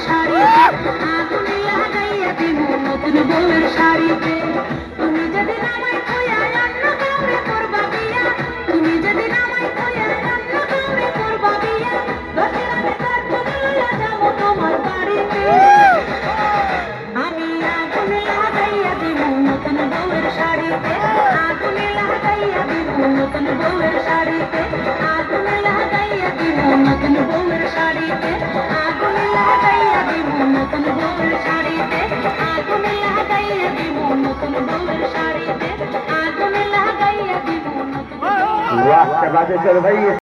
শাড়িতে আগুন লাগাইয়া দিব নতুন বউয়ের শাড়িতে। তুমি যদি নামাই খোয়া অন্য কাউরে করবা বিয়া, তুমি যদি নামাই খোয়া অন্য কাউরে করবা বিয়া, দশের আমি কাজ লইয়া যাব তোমার বাড়িতে। আমি আগুন লাগাইয়া দিব নতুন বউয়ের শাড়িতে, আগুন লাগাইয়া দিব নতুন বউয়ের শাড়িতে, আগুন লাগাইয়া দিব নতুন বউয়ের শাড়িতে, আগুন লাগাইয়া দিব নতুন বউয়ের শাড়িতে, আগুন লাগাইয়া দিব নতুন বউয়ের শাড়িতে, আগুন লাগাইয়া দিব নতুন। वाह, क्या बात है सर भाई।